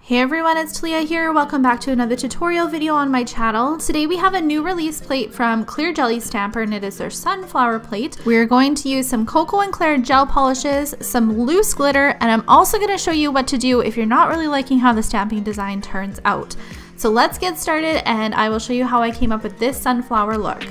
Hey everyone, it's Talia here. Welcome back to another tutorial video on my channel. Today we have a new release plate from Clear Jelly Stamper, and it is their sunflower plate. We're going to use some KoKo and Claire gel polishes, some loose glitter, and I'm also going to show you what to do if you're not really liking how the stamping design turns out. So let's get started and I will show you how I came up with this sunflower look.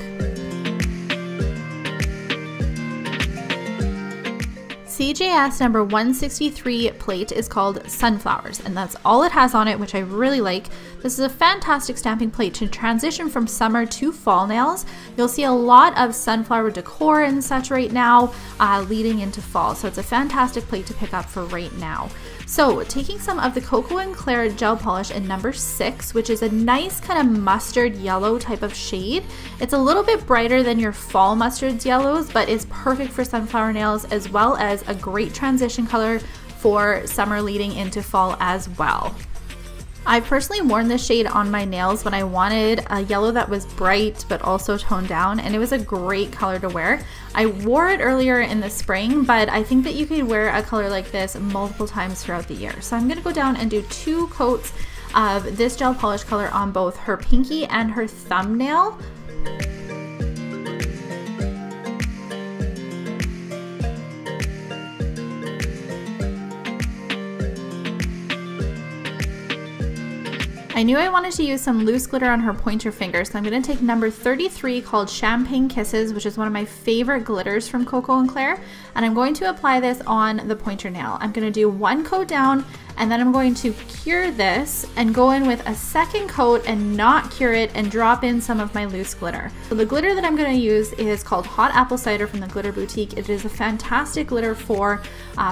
CJS number 163 plate is called Sunflowers, and that's all it has on it, which I really like. This is a fantastic stamping plate to transition from summer to fall nails. You'll see a lot of sunflower decor and such right now leading into fall, so it's a fantastic plate to pick up for right now. So taking some of the KoKo and Claire gel polish in number 6, which is a nice kind of mustard yellow type of shade. It's a little bit brighter than your fall mustards yellows, but is perfect for sunflower nails, as well as a great transition color for summer leading into fall as well. I've personally worn this shade on my nails when I wanted a yellow that was bright but also toned down, and it was a great color to wear. I wore it earlier in the spring, but I think that you could wear a color like this multiple times throughout the year. So I'm going to go down and do 2 coats of this gel polish color on both her pinky and her thumbnail. I knew I wanted to use some loose glitter on her pointer finger, so I'm going to take number 33 called Champagne Kisses, which is one of my favorite glitters from KoKo and Claire, and I'm going to apply this on the pointer nail. I'm going to do 1 coat down, and then I'm going to cure this and go in with a 2nd coat and not cure it and drop in some of my loose glitter. So the glitter that I'm going to use is called Hot Apple Cider from the Glitter Boutique. It is a fantastic glitter for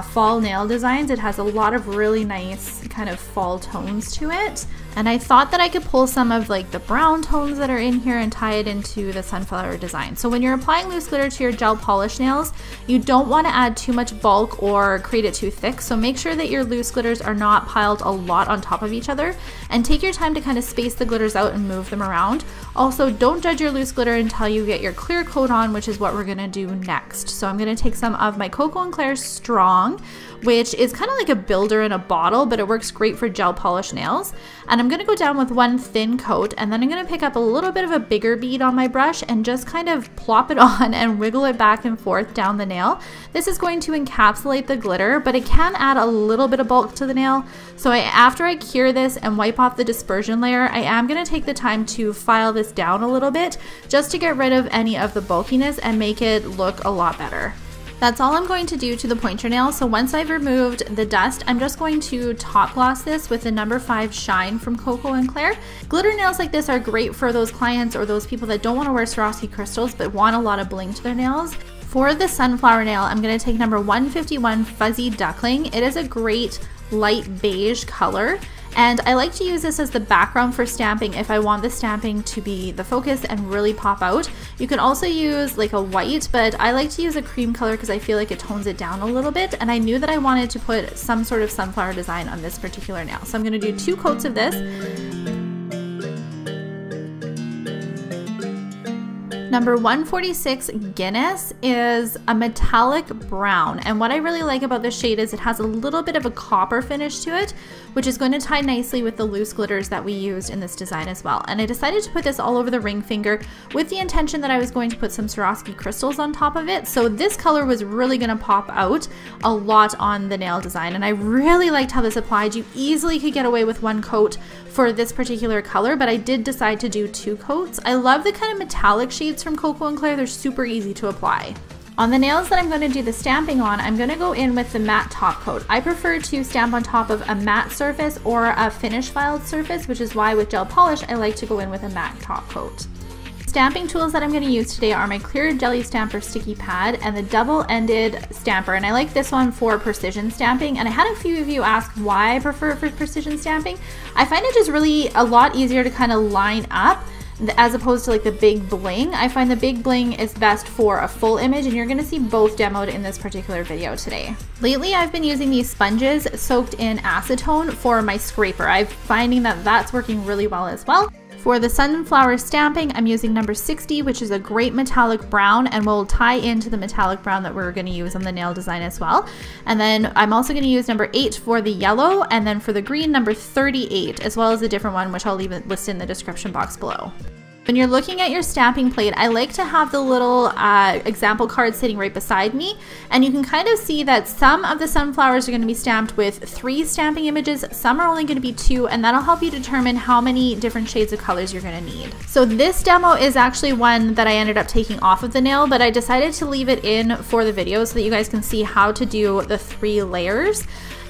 fall nail designs. It has a lot of really nice kind of fall tones to it. And I thought that I could pull some of like the brown tones that are in here and tie it into the sunflower design. So when you're applying loose glitter to your gel polish nails, you don't want to add too much bulk or create it too thick. So make sure that your loose glitters are not piled a lot on top of each other, and take your time to kind of space the glitters out and move them around. Also, don't judge your loose glitter until you get your clear coat on, which is what we're going to do next. So I'm going to take some of my KoKo and Claire Strong, which is kind of like a builder in a bottle, but it works great for gel polish nails. And I'm going to go down with 1 thin coat, and then I'm going to pick up a little bit of a bigger bead on my brush and just kind of plop it on and wiggle it back and forth down the nail. This is going to encapsulate the glitter, but it can add a little bit of bulk to the nail. So after I cure this and wipe off the dispersion layer, I am going to take the time to file this down a little bit just to get rid of any of the bulkiness and make it look a lot better. That's all I'm going to do to the pointer nail. So once I've removed the dust, I'm just going to top gloss this with the number 5 Shine from KoKo and Claire. Glitter nails like this are great for those clients or those people that don't want to wear Swarovski crystals but want a lot of bling to their nails. For the sunflower nail, I'm going to take number 151 Fuzzy Duckling. It is a great light beige color, and I like to use this as the background for stamping if I want the stamping to be the focus and really pop out. You can also use like a white, but I like to use a cream color because I feel like it tones it down a little bit, and I knew that I wanted to put some sort of sunflower design on this particular nail. So I'm going to do 2 coats of this. Number 146 Guinness is a metallic brown, and what I really like about this shade is it has a little bit of a copper finish to it, which is going to tie nicely with the loose glitters that we used in this design as well. And I decided to put this all over the ring finger with the intention that I was going to put some Swarovski crystals on top of it. So this color was really going to pop out a lot on the nail design, and I really liked how this applied. You easily could get away with 1 coat for this particular color, but I did decide to do 2 coats. I love the kind of metallic shades from KoKo and Claire. They're super easy to apply. On the nails that I'm going to do the stamping on, I'm going to go in with the matte top coat. I prefer to stamp on top of a matte surface or a finish filed surface, which is why with gel polish I like to go in with a matte top coat. Stamping tools that I'm going to use today are my Clear Jelly Stamper sticky pad and the double-ended stamper, and I like this one for precision stamping. And I had a few of you ask why I prefer it for precision stamping. I find it just really a lot easier to kind of line up as opposed to like the big bling. I find the big bling is best for a full image, and you're going to see both demoed in this particular video today. Lately I've been using these sponges soaked in acetone for my scraper. I'm finding that that's working really well as well. For the sunflower stamping, I'm using number 60, which is a great metallic brown, and will tie into the metallic brown that we're going to use on the nail design as well. And then I'm also going to use number 8 for the yellow, and then for the green, number 38, as well as a different one, which I'll leave it listed in the description box below. When you're looking at your stamping plate, I like to have the little example card sitting right beside me, and you can kind of see that some of the sunflowers are going to be stamped with 3 stamping images, some are only going to be 2, and that'll help you determine how many different shades of colors you're going to need. So this demo is actually one that I ended up taking off of the nail, but I decided to leave it in for the video so that you guys can see how to do the 3 layers.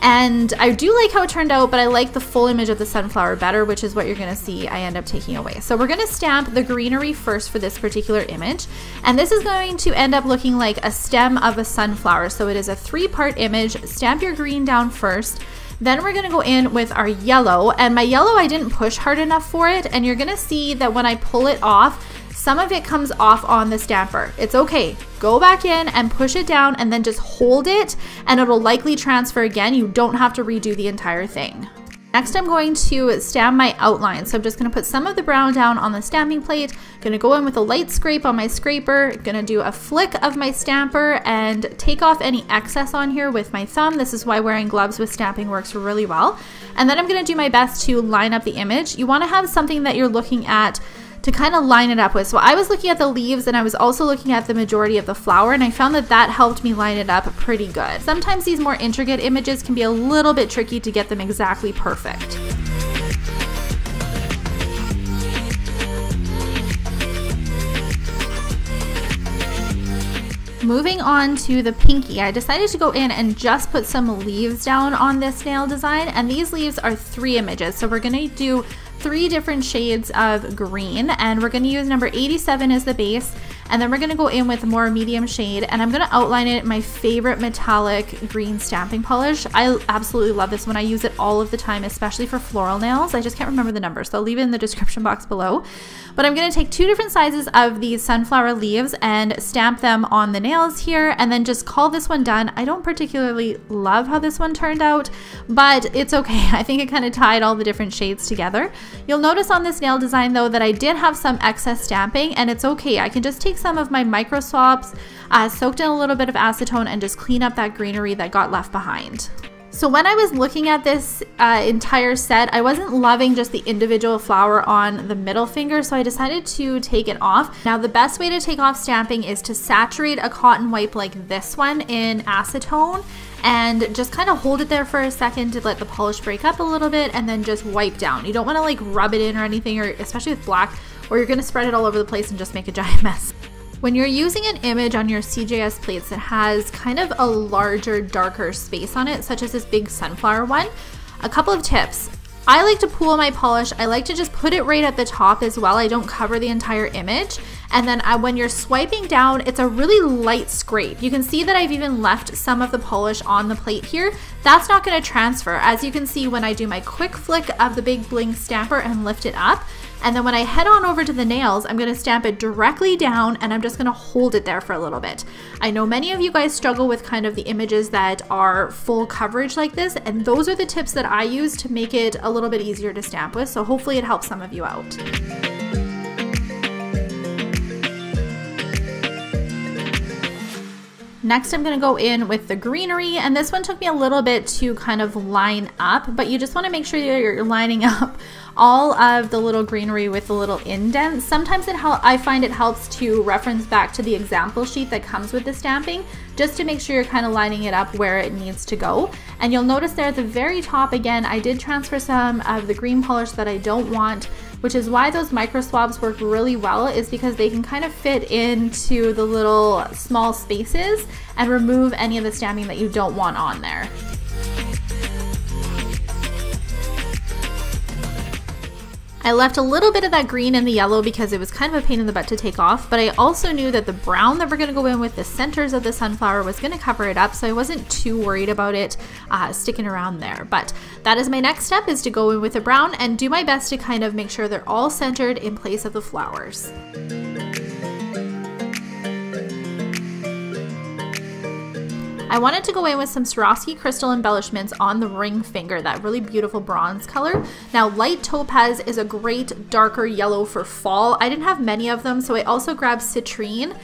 And I do like how it turned out, but I like the full image of the sunflower better, which is what you're gonna see I end up taking away. So we're gonna stamp the greenery first for this particular image. And this is going to end up looking like a stem of a sunflower. So it is a 3-part image. Stamp your green down first. Then we're gonna go in with our yellow, and my yellow I didn't push hard enough for it, and you're gonna see that when I pull it off, some of it comes off on the stamper. It's okay. Go back in and push it down and then just hold it, and it'll likely transfer again. You don't have to redo the entire thing. Next, I'm going to stamp my outline. So I'm just gonna put some of the brown down on the stamping plate, gonna go in with a light scrape on my scraper, gonna do a flick of my stamper and take off any excess on here with my thumb. This is why wearing gloves with stamping works really well. And then I'm gonna do my best to line up the image. You wanna have something that you're looking at to kind of line it up with. So I was looking at the leaves, and I was also looking at the majority of the flower, and I found that that helped me line it up pretty good. Sometimes these more intricate images can be a little bit tricky to get them exactly perfect. Moving on to the pinky, I decided to go in and just put some leaves down on this nail design, and these leaves are 3 images. So we're gonna do 3 different shades of green, and we're going to use number 87 as the base, and then we're going to go in with a more medium shade, and I'm going to outline it in my favorite metallic green stamping polish. I absolutely love this one. I use it all of the time, especially for floral nails. I just can't remember the number, so I'll leave it in the description box below. But I'm going to take 2 different sizes of these sunflower leaves and stamp them on the nails here, and then just call this one done. I don't particularly love how this one turned out, but it's okay. I think it kind of tied all the different shades together. You'll notice on this nail design though that I did have some excess stamping, and it's okay. I can just take some of my micro swabs, soaked in a little bit of acetone, and just clean up that greenery that got left behind. So when I was looking at this entire set, I wasn't loving just the individual flower on the middle finger, so I decided to take it off. Now the best way to take off stamping is to saturate a cotton wipe like this one in acetone, and just kind of hold it there for a second to let the polish break up a little bit, and then just wipe down. You don't want to like rub it in or anything, or especially with black, or you're going to spread it all over the place and just make a giant mess. When you're using an image on your CJS plates that has kind of a larger, darker space on it, such as this big sunflower one, a couple of tips. I like to pool my polish. I like to just put it right at the top as well. I don't cover the entire image. And then when you're swiping down, it's a really light scrape. You can see that I've even left some of the polish on the plate here. That's not going to transfer. As you can see when I do my quick flick of the big bling stamper and lift it up. And then when I head on over to the nails, I'm going to stamp it directly down, and I'm just going to hold it there for a little bit. I know many of you guys struggle with kind of the images that are full coverage like this, and those are the tips that I use to make it a little bit easier to stamp with, so hopefully it helps some of you out. Next, I'm going to go in with the greenery, and this one took me a little bit to kind of line up, but you just want to make sure that you're lining up all of the little greenery with the little indents. Sometimes I find it helps to reference back to the example sheet that comes with the stamping, just to make sure you're kind of lining it up where it needs to go. And you'll notice there at the very top, again, I did transfer some of the green polish that I don't want, which is why those micro swabs work really well, is because they can kind of fit into the little small spaces and remove any of the stamping that you don't want on there. I left a little bit of that green and the yellow because it was kind of a pain in the butt to take off, but I also knew that the brown that we're going to go in with the centers of the sunflower was going to cover it up, so I wasn't too worried about it sticking around there. But that is my next step, is to go in with the brown and do my best to kind of make sure they're all centered in place of the flowers. I wanted to go in with some Swarovski crystal embellishments on the ring finger, that really beautiful bronze color. Now light topaz is a great darker yellow for fall. I didn't have many of them, so I also grabbed citrine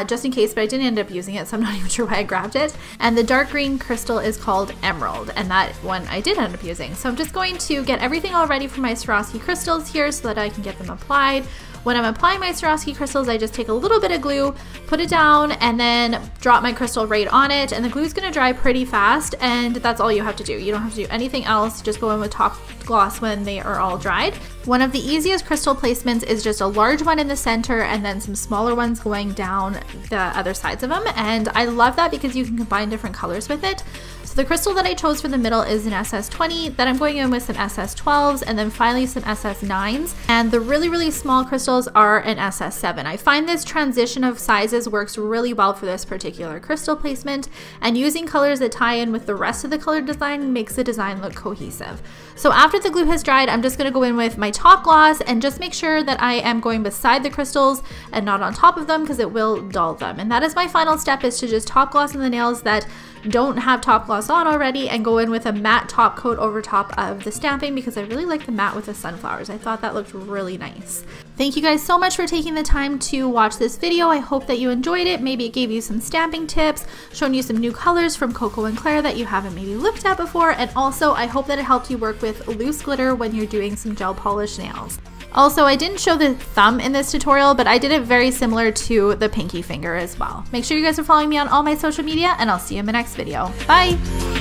just in case, but I didn't end up using it, so I'm not even sure why I grabbed it. And the dark green crystal is called emerald, and that one I did end up using. So I'm just going to get everything all ready for my Swarovski crystals here so that I can get them applied. When I'm applying my Swarovski crystals, I just take a little bit of glue, put it down, and then drop my crystal right on it. And the glue is going to dry pretty fast, and that's all you have to do. You don't have to do anything else. Just go in with top gloss when they are all dried. One of the easiest crystal placements is just a large one in the center and then some smaller ones going down the other sides of them. And I love that because you can combine different colors with it. So the crystal that I chose for the middle is an SS20, then I'm going in with some SS12s, and then finally some SS9s. And the really, really small crystals are an SS7. I find this transition of sizes works really well for this particular crystal placement, and using colors that tie in with the rest of the color design makes the design look cohesive. So after the glue has dried, I'm just going to go in with my top gloss and just make sure that I am going beside the crystals and not on top of them because it will dull them. And that is my final step, is to just top gloss in the nails that don't have top gloss on already and go in with a matte top coat over top of the stamping because I really like the matte with the sunflowers. I thought that looked really nice. Thank you guys so much for taking the time to watch this video. I hope that you enjoyed it. Maybe it gave you some stamping tips, shown you some new colors from KoKo and Claire that you haven't maybe looked at before, and also I hope that it helped you work with loose glitter when you're doing some gel polish nails. Also, I didn't show the thumb in this tutorial, but I did it very similar to the pinky finger as well. Make sure you guys are following me on all my social media, and I'll see you in my next video. Bye!